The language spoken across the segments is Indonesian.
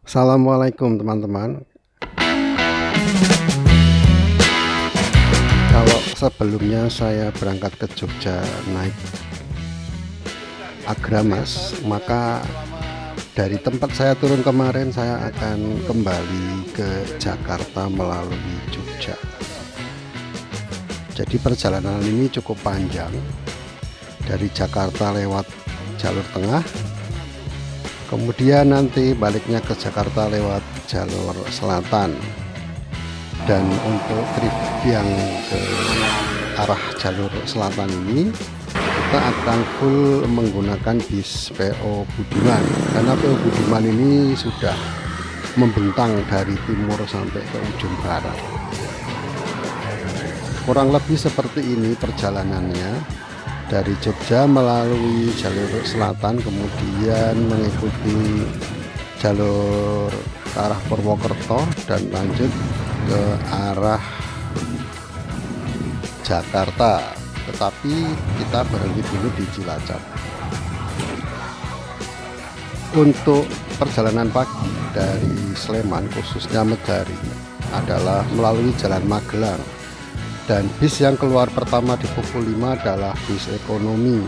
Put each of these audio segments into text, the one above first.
Assalamualaikum teman-teman. Kalau sebelumnya saya berangkat ke Jogja naik Agramas, maka dari tempat saya turun kemarin saya akan kembali ke Jakarta melalui Jogja. Jadi perjalanan ini cukup panjang, dari Jakarta lewat jalur tengah, kemudian nanti baliknya ke Jakarta lewat jalur selatan. Dan untuk trip yang ke arah jalur selatan ini kita akan full menggunakan bis PO Budiman, karena PO Budiman ini sudah membentang dari timur sampai ke ujung barat. Kurang lebih seperti ini perjalanannya, dari Jogja melalui jalur selatan, kemudian mengikuti jalur ke arah Purwokerto dan lanjut ke arah Jakarta, tetapi kita berhenti dulu di Cilacap. Untuk perjalanan pagi dari Sleman, khususnya Medari, adalah melalui Jalan Magelang, dan bis yang keluar pertama di pukul 5 adalah bis ekonomi.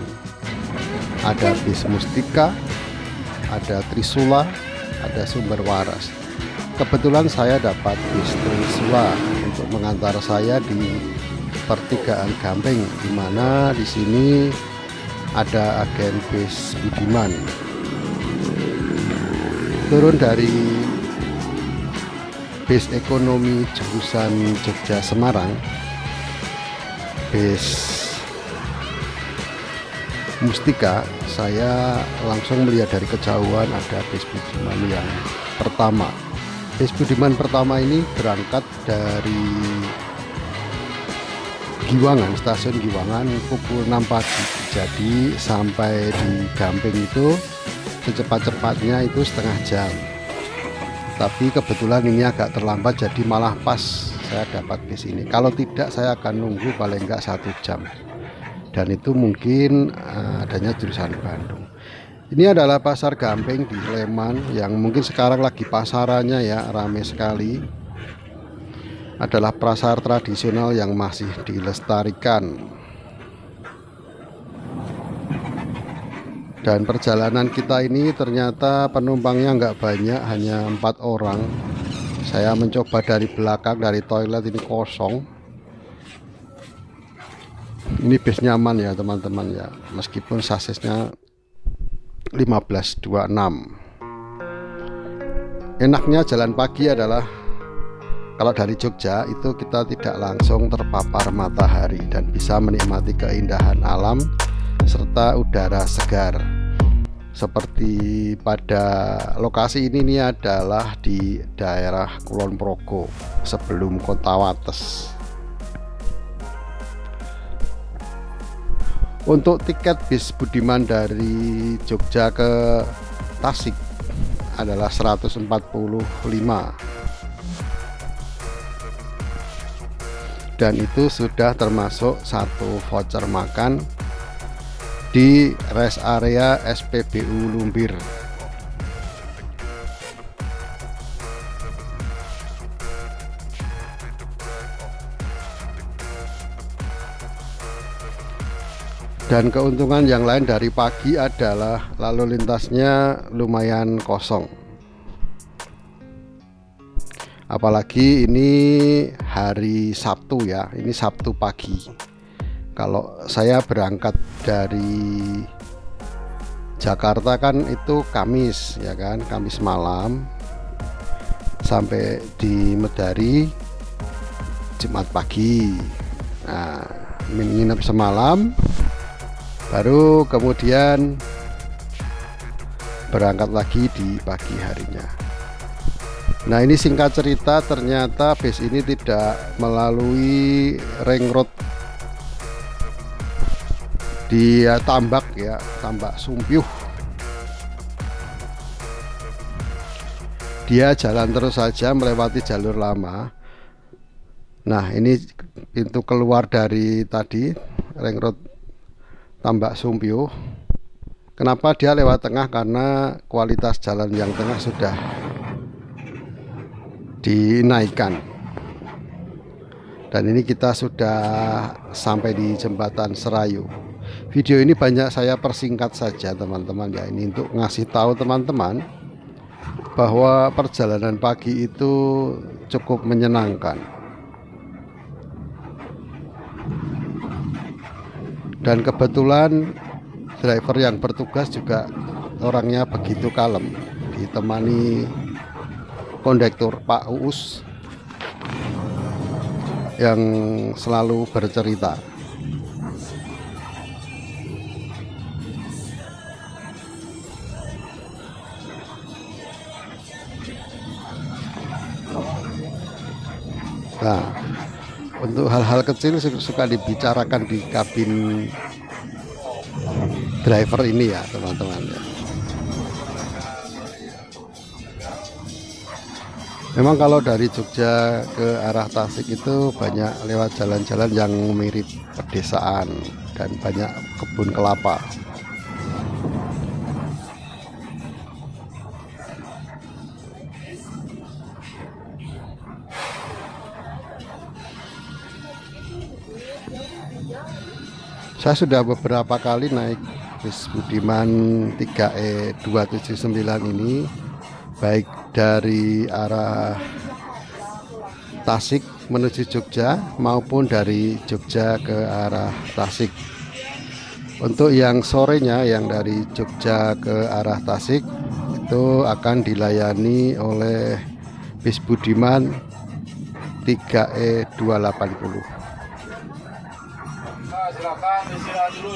Ada bis Mustika, ada Trisula, ada Sumber Waras. Kebetulan saya dapat bis Trisula untuk mengantar saya di pertigaan Gamping, di mana di sini ada agen bis Budiman. Turun dari bis ekonomi jurusan Jogja Semarang, bis Mustika, saya langsung melihat dari kejauhan ada bis Budiman yang pertama. Bis Budiman pertama ini berangkat dari Giwangan, stasiun Giwangan pukul 6 pagi. Jadi sampai di Gamping itu secepat-cepatnya itu setengah jam. Tapi kebetulan ini agak terlambat, jadi malah pas saya dapat bis ini. Kalau tidak, saya akan nunggu paling enggak 1 jam. Dan itu mungkin adanya jurusan Bandung. Ini adalah pasar Gamping di Sleman, yang mungkin sekarang lagi pasarannya ya ramai sekali. Adalah pasar tradisional yang masih dilestarikan. Dan perjalanan kita ini ternyata penumpangnya nggak banyak, hanya 4 orang. Saya mencoba dari belakang, dari toilet, ini kosong. Ini bis nyaman ya teman-teman ya, meskipun sasisnya 1526. Enaknya jalan pagi adalah kalau dari Jogja itu kita tidak langsung terpapar matahari dan bisa menikmati keindahan alam serta udara segar. Seperti pada lokasi ini adalah di daerah Kulon Progo sebelum Kota Wates. Untuk tiket bis Budiman dari Jogja ke Tasik adalah 145. Dan itu sudah termasuk 1 voucher makan di rest area SPBU Lumbir. Dan keuntungan yang lain dari pagi adalah lalu lintasnya lumayan kosong. Apalagi ini hari Sabtu ya, ini Sabtu pagi. Kalau saya berangkat dari Jakarta kan itu Kamis ya kan, Kamis malam sampai di Medari Jumat pagi. Nah, nginep semalam, baru kemudian berangkat lagi di pagi harinya. Nah, ini singkat cerita, ternyata bis ini tidak melalui ring road di Tambak ya, Tambak Sumpyuh. Dia jalan terus saja melewati jalur lama. Nah, ini pintu keluar dari tadi ring road Tambak Sumpyuh. Kenapa dia lewat tengah? Karena kualitas jalan yang tengah sudah dinaikkan. Dan ini kita sudah sampai di jembatan Serayu. Video ini banyak saya persingkat saja teman-teman ya, ini untuk ngasih tahu teman-teman bahwa perjalanan pagi itu cukup menyenangkan. Dan kebetulan driver yang bertugas juga orangnya begitu kalem, ditemani kondektur Pak Uus yang selalu bercerita. Nah, untuk hal-hal kecil suka dibicarakan di kabin driver ini ya teman-teman ya. Memang kalau dari Jogja ke arah Tasik itu banyak lewat jalan-jalan yang mirip pedesaan dan banyak kebun kelapa. Saya sudah beberapa kali naik bis Budiman 3E 279 ini, baik dari arah Tasik menuju Jogja maupun dari Jogja ke arah Tasik. Untuk yang sorenya yang dari Jogja ke arah Tasik itu akan dilayani oleh bis Budiman 3E 280. Silakan istirahat dulu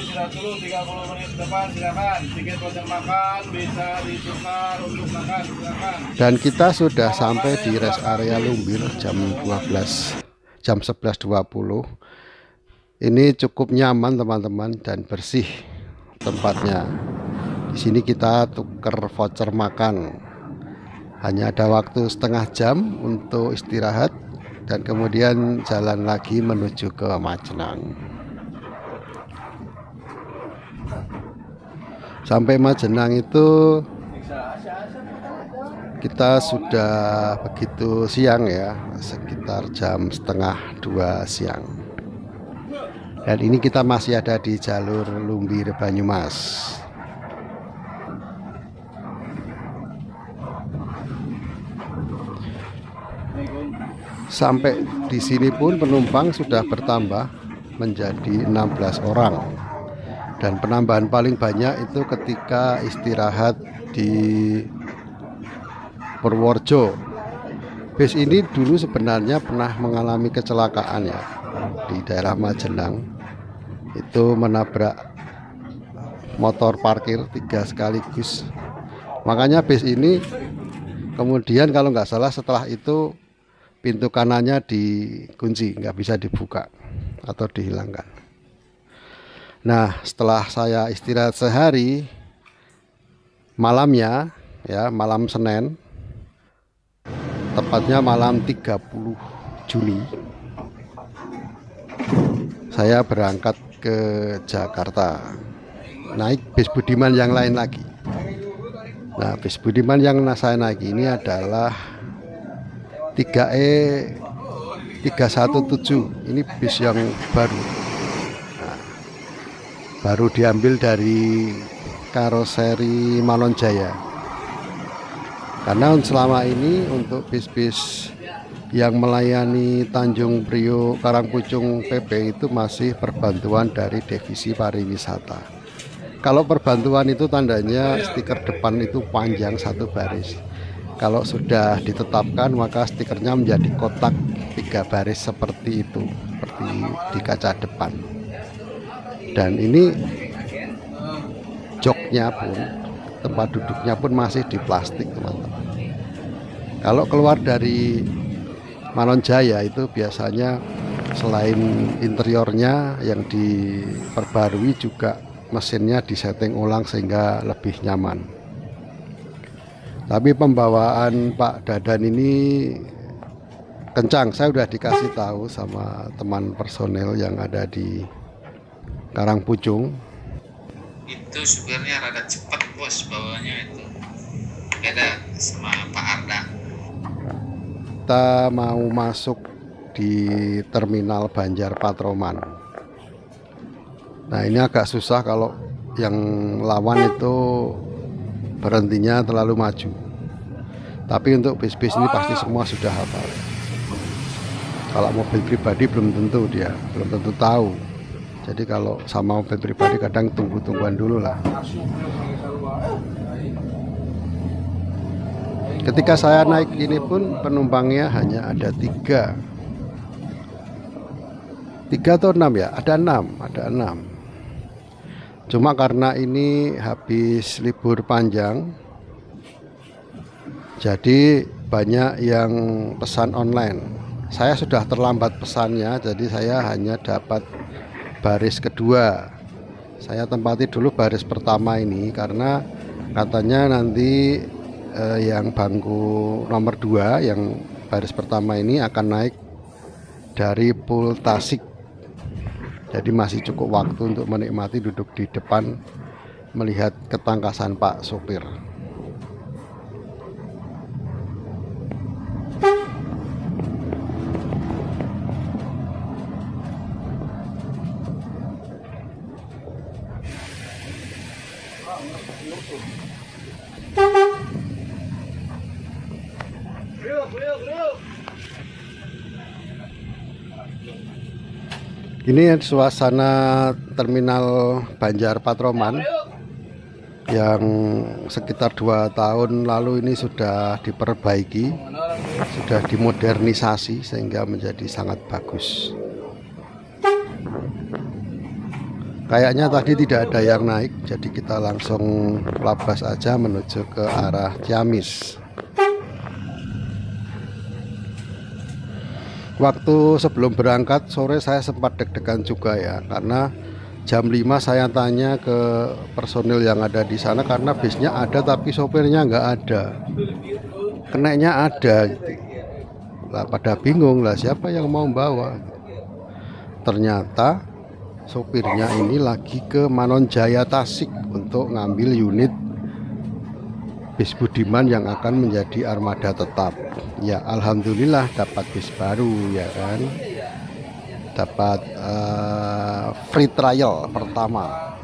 30 menit depan, silakan. Tiket voucher makan bisa ditukar untuk makan, silakan. Dan kita sudah sampai di rest area Lumbir jam 11.20. Ini cukup nyaman teman-teman dan bersih tempatnya. Di sini kita tuker voucher makan. Hanya ada waktu setengah jam untuk istirahat dan kemudian jalan lagi menuju ke Majenang. Sampai Majenang itu kita sudah begitu siang ya, sekitar jam 1:30 siang. Dan ini kita masih ada di jalur Lumbir Banyumas. Sampai di sini pun penumpang sudah bertambah menjadi 16 orang. Dan penambahan paling banyak itu ketika istirahat di Purworejo. Bis ini dulu sebenarnya pernah mengalami kecelakaan ya di daerah Majenang. Itu menabrak motor parkir 3 sekaligus. Makanya bis ini kemudian kalau nggak salah setelah itu pintu kanannya dikunci, nggak bisa dibuka atau dihilangkan. Nah, setelah saya istirahat sehari, malamnya ya, malam Senin, tepatnya malam 30 Juni, saya berangkat ke Jakarta, naik bis Budiman yang lain lagi. Nah, bis Budiman yang saya naik ini adalah 3E 317. Ini bis yang baru. Baru diambil dari karoseri Manonjaya. Karena selama ini untuk bis-bis yang melayani Tanjung Priok Karangpucung PP itu masih perbantuan dari divisi pariwisata. Kalau perbantuan itu tandanya stiker depan itu panjang satu baris. Kalau sudah ditetapkan maka stikernya menjadi kotak 3 baris seperti itu, seperti di kaca depan. Dan ini joknya pun, tempat duduknya pun masih di plastik teman-teman. Kalau keluar dari Manonjaya itu biasanya selain interiornya yang diperbarui juga mesinnya disetting ulang sehingga lebih nyaman. Tapi pembawaan Pak Dadan ini kencang. Saya udah dikasih tahu sama teman personel yang ada di Karangpucung. Itu supirnya rada cepat bos bawanya itu, beda sama Pak Arda. kita mau masuk di terminal Banjar Patroman. Nah, ini agak susah kalau yang lawan itu berhentinya terlalu maju. Tapi untuk bis-bis ini pasti semua sudah hafal. Kalau mobil pribadi belum tentu tahu. Jadi kalau sama mobil pribadi kadang tunggu-tungguan dulu lah. Ketika saya naik ini pun penumpangnya hanya ada 3 atau 6 ya, ada 6. Cuma karena ini habis libur panjang, jadi banyak yang pesan online. Saya sudah terlambat pesannya, jadi saya hanya dapat baris kedua. Saya tempati dulu baris pertama ini karena katanya nanti yang bangku nomor 2 yang baris pertama ini akan naik dari Pul Tasik. Jadi masih cukup waktu untuk menikmati duduk di depan melihat ketangkasan Pak sopir. Ini suasana terminal Banjar Patroman yang sekitar 2 tahun lalu ini sudah diperbaiki, sudah dimodernisasi sehingga menjadi sangat bagus. Kayaknya tadi tidak ada yang naik, jadi kita langsung labas aja menuju ke arah Ciamis. Waktu sebelum berangkat sore saya sempat deg-degan juga ya, karena jam 5 saya tanya ke personil yang ada di sana karena bisnya ada tapi sopirnya nggak ada, keneknya ada gitu. Lah pada bingung lah siapa yang mau bawa. Ternyata sopirnya ini lagi ke Manonjaya Tasik untuk ngambil unit bis Budiman yang akan menjadi armada tetap. Ya alhamdulillah dapat bis baru ya kan, dapat free trial pertama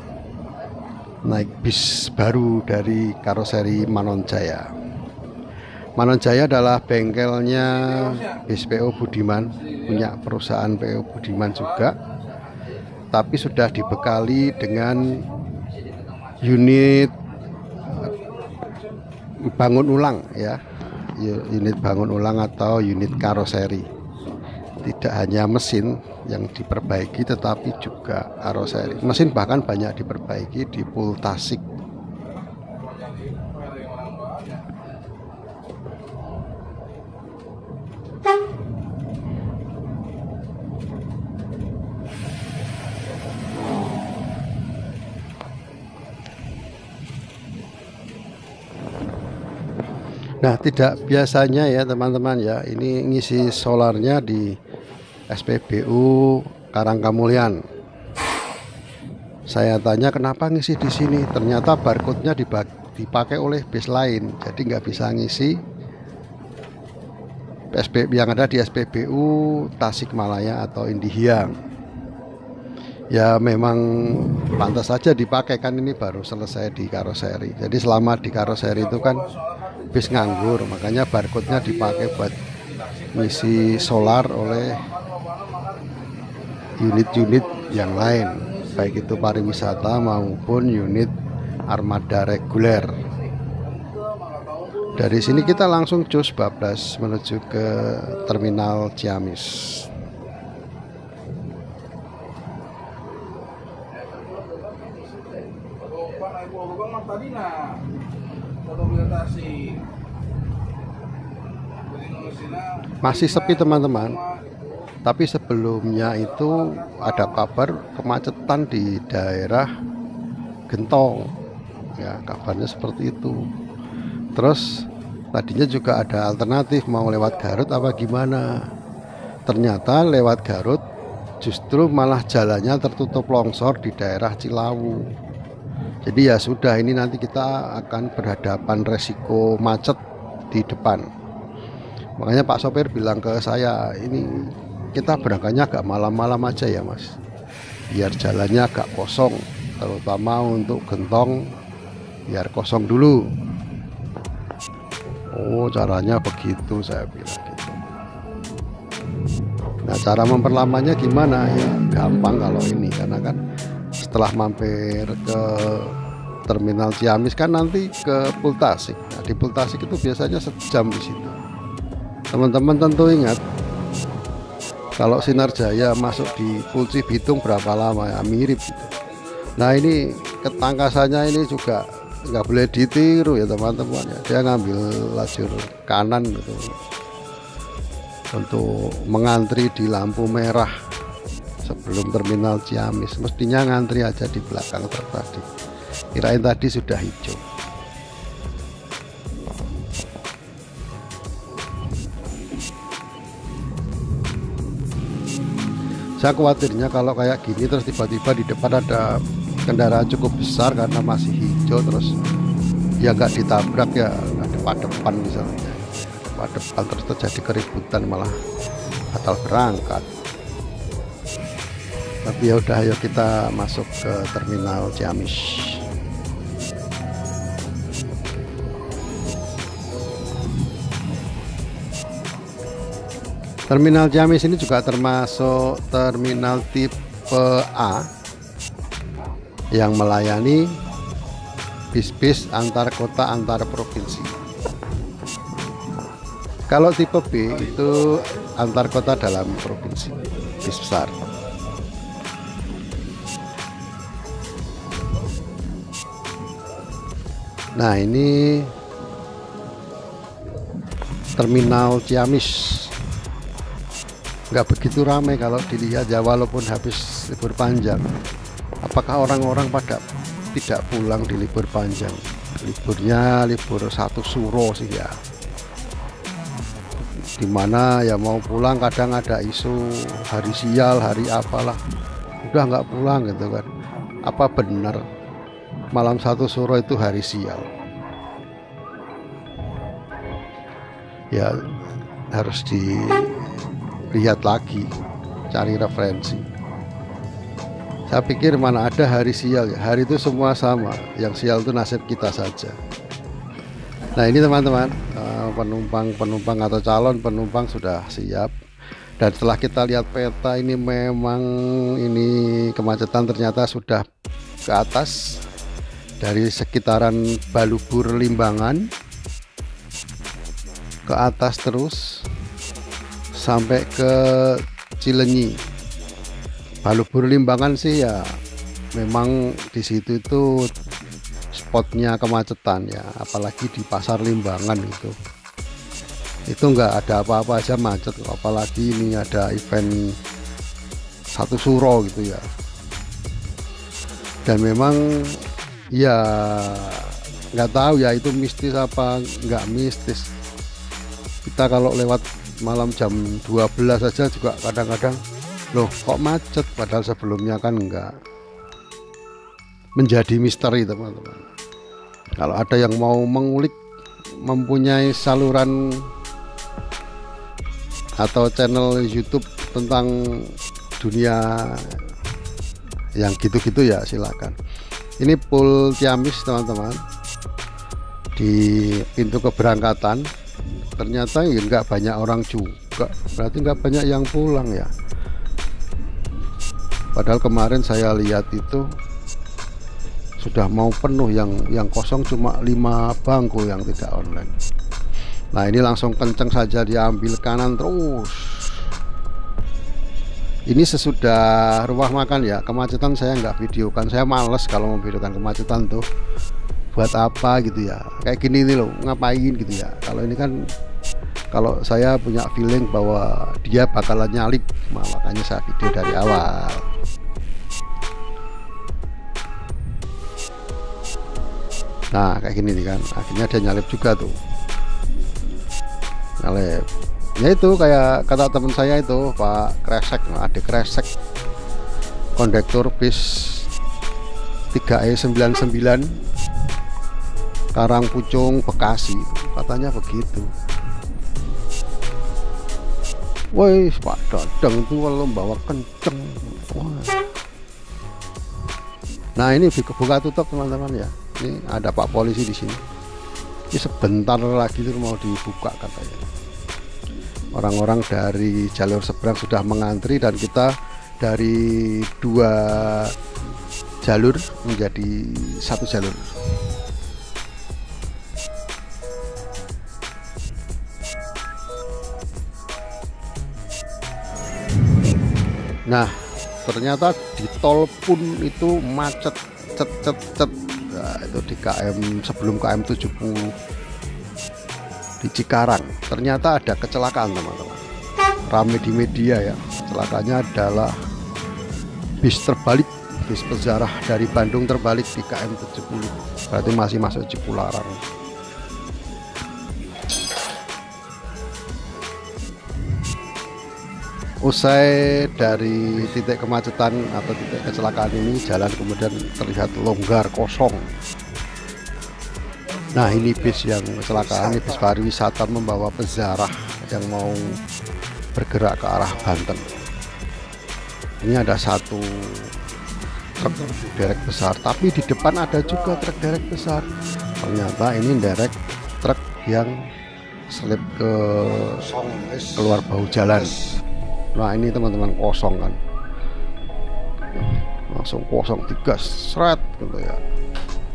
naik bis baru dari karoseri Manonjaya. Manonjaya adalah bengkelnya bis PO Budiman, punya perusahaan PO Budiman juga, tapi sudah dibekali dengan unit bangun ulang ya, unit bangun ulang atau unit karoseri. Tidak hanya mesin yang diperbaiki tetapi juga karoseri. Mesin bahkan banyak diperbaiki di Pul Tasik. Nah, tidak biasanya ya teman-teman ya, ini ngisi solarnya di SPBU Karangkamulyan. Saya tanya kenapa ngisi di sini, ternyata barcode-nya dipakai oleh bis lain, jadi nggak bisa ngisi yang ada di SPBU Tasikmalaya atau Indihiyang. Ya memang pantas saja dipakai, kan ini baru selesai di karoseri. Jadi selama di karoseri itu kan bis nganggur, makanya barcode-nya dipakai buat ngisi solar oleh unit-unit yang lain, baik itu pariwisata maupun unit armada reguler. Dari sini kita langsung cus bablas menuju ke terminal Ciamis. Masih sepi teman-teman, tapi sebelumnya itu ada kabar kemacetan di daerah Gentong ya, kabarnya seperti itu. Terus tadinya juga ada alternatif mau lewat Garut apa gimana, ternyata lewat Garut justru malah jalannya tertutup longsor di daerah Cilawu. Jadi ya sudah, ini nanti kita akan berhadapan resiko macet di depan. Makanya Pak sopir bilang ke saya, ini kita berangkatnya agak malam-malam aja ya Mas, biar jalannya agak kosong, terutama untuk gentong biar kosong dulu. Oh caranya begitu, saya bilang gitu. Nah cara memperlamanya gimana ya, gampang kalau ini, karena kan setelah mampir ke terminal Ciamis kan nanti ke Pultasik. Nah di Pultasik itu biasanya sejam di situ. Teman-teman tentu ingat, kalau Sinar Jaya masuk di Pulci Bitung berapa lama ya, mirip gitu. Nah ini ketangkasannya ini juga nggak boleh ditiru ya teman-teman ya. Dia ngambil lajur kanan gitu untuk mengantri di lampu merah sebelum terminal Ciamis. Mestinya ngantri aja di belakang truk tadi, kirain tadi sudah hijau. Saya khawatirnya kalau kayak gini terus tiba-tiba di depan ada kendaraan cukup besar karena masih hijau, terus ya nggak ditabrak ya, nggak depan-depan misalnya, depan terus terjadi keributan, malah batal berangkat. Tapi ya udah, ayo kita masuk ke terminal Ciamis. Terminal Ciamis ini juga termasuk terminal tipe A yang melayani bis-bis antar kota antar provinsi. Kalau tipe B itu antar kota dalam provinsi, bis besar. Nah ini terminal Ciamis, nggak begitu ramai kalau dilihat ya, walaupun habis libur panjang. Apakah orang-orang pada tidak pulang di libur panjang? Liburnya libur satu suro sih ya, dimana ya mau pulang kadang ada isu hari sial, hari apalah, udah nggak pulang gitu kan. Apa benar malam satu suro itu hari sial? Ya harus dilihat lagi, cari referensi. Saya pikir mana ada hari sial ya, hari itu semua sama, yang sial itu nasib kita saja. Nah ini teman-teman, penumpang atau calon penumpang sudah siap. Dan setelah kita lihat peta ini, memang ini kemacetan ternyata sudah ke atas, dari sekitaran Balubur Limbangan ke atas terus sampai ke Cilenyi. Balubur Limbangan sih ya memang di situ itu spotnya kemacetan ya, apalagi di Pasar Limbangan itu nggak ada apa-apa aja macet, apalagi ini ada event satu suro gitu ya. Dan memang ya nggak tahu ya itu mistis apa nggak mistis. Kita kalau lewat malam jam 12 saja juga kadang-kadang loh kok macet, padahal sebelumnya kan enggak. Menjadi misteri teman-teman. Kalau ada yang mau mengulik, mempunyai saluran atau channel YouTube tentang dunia yang gitu-gitu ya silakan. Ini Pul Ciamis teman-teman, di pintu keberangkatan ternyata ya nggak banyak orang juga, berarti nggak banyak yang pulang ya. Padahal kemarin saya lihat itu sudah mau penuh, yang kosong cuma 5 bangku yang tidak online. Nah ini langsung kenceng saja diambil kanan terus. Ini sesudah rumah makan ya, kemacetan saya nggak videokan, saya males kalau mau videokan kemacetan tuh, buat apa gitu ya, kayak gini nih loh, ngapain gitu ya. Kalau ini kan, kalau saya punya feeling bahwa dia bakalan nyalip, makanya saya video dari awal. Nah kayak gini nih kan, akhirnya dia nyalip juga tuh, nyalip. Ya itu kayak kata teman saya itu Pak Kresek, adik Kresek, kondektur bis 3E99 Karangpucung Bekasi, katanya begitu. Woi, Pak Dadang itu kalau bawa kenceng. Wah. Nah, ini buka tutup teman-teman ya. Ini ada Pak Polisi di sini. Ini sebentar lagi itu mau dibuka katanya. Orang-orang dari jalur seberang sudah mengantri dan kita dari 2 jalur menjadi 1 jalur. Nah, ternyata di tol pun itu macet cet. Nah, itu di sebelum KM 70 di Cikarang. Ternyata ada kecelakaan teman-teman. Rame di media ya. Kecelakaannya adalah bis terbalik, bis peziarah dari Bandung terbalik di KM 70. Berarti masih masuk Cipularang. Usai dari titik kemacetan atau titik kecelakaan ini, jalan kemudian terlihat longgar, kosong. Nah, ini bis yang kecelakaan, ini bis pariwisata membawa peziarah yang mau bergerak ke arah Banten. Ini ada 1 truk derek besar, tapi di depan ada juga truk derek besar. Ternyata ini derek truk yang selip ke keluar bahu jalan. Nah, ini teman-teman kosong kan, langsung kosong, digas seret gitu ya.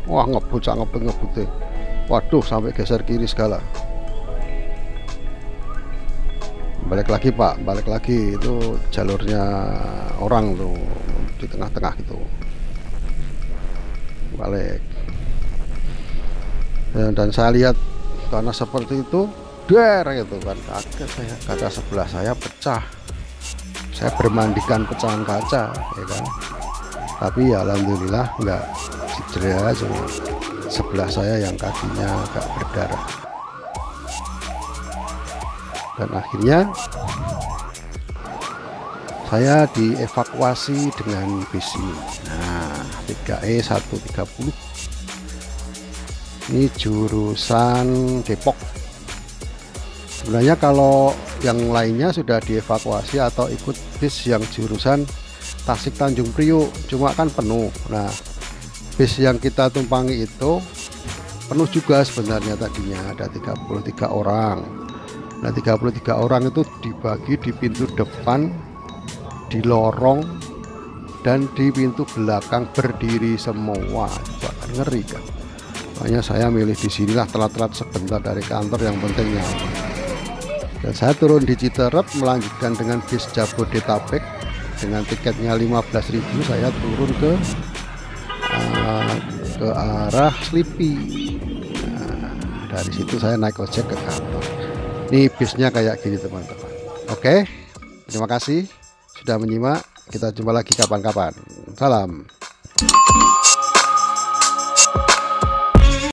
Wah, ngebut deh. Waduh, sampai geser kiri segala. Balik lagi Pak, balik lagi, itu jalurnya orang tuh di tengah-tengah gitu. Balik. Dan saya lihat karena seperti itu, der gitu kan, kaget saya, kaca sebelah saya pecah. Saya bermandikan pecahan kaca ya kan, tapi ya alhamdulillah enggak cedera, cuma sebelah saya yang kakinya agak berdarah. Dan akhirnya saya dievakuasi dengan bis ini. Nah, 3E 130 ini jurusan Depok. Sebenarnya kalau yang lainnya sudah dievakuasi atau ikut bis yang jurusan Tasik Tanjung Priok, cuma kan penuh. Nah, bis yang kita tumpangi itu penuh juga sebenarnya, tadinya ada 33 orang. Nah, 33 orang itu dibagi di pintu depan, di lorong, dan di pintu belakang berdiri semua. Coba kan, ngeri kan. Makanya saya milih di sinilah, telat-telat sebentar dari kantor, yang penting nyaman. Dan saya turun di Citerep, melanjutkan dengan bis Jabodetabek dengan tiketnya 15.000. Saya turun ke arah Slipi. Nah, dari situ saya naik ojek ke kantor. Ini bisnya kayak gini teman-teman. Oke, terima kasih sudah menyimak. Kita jumpa lagi kapan-kapan. Salam.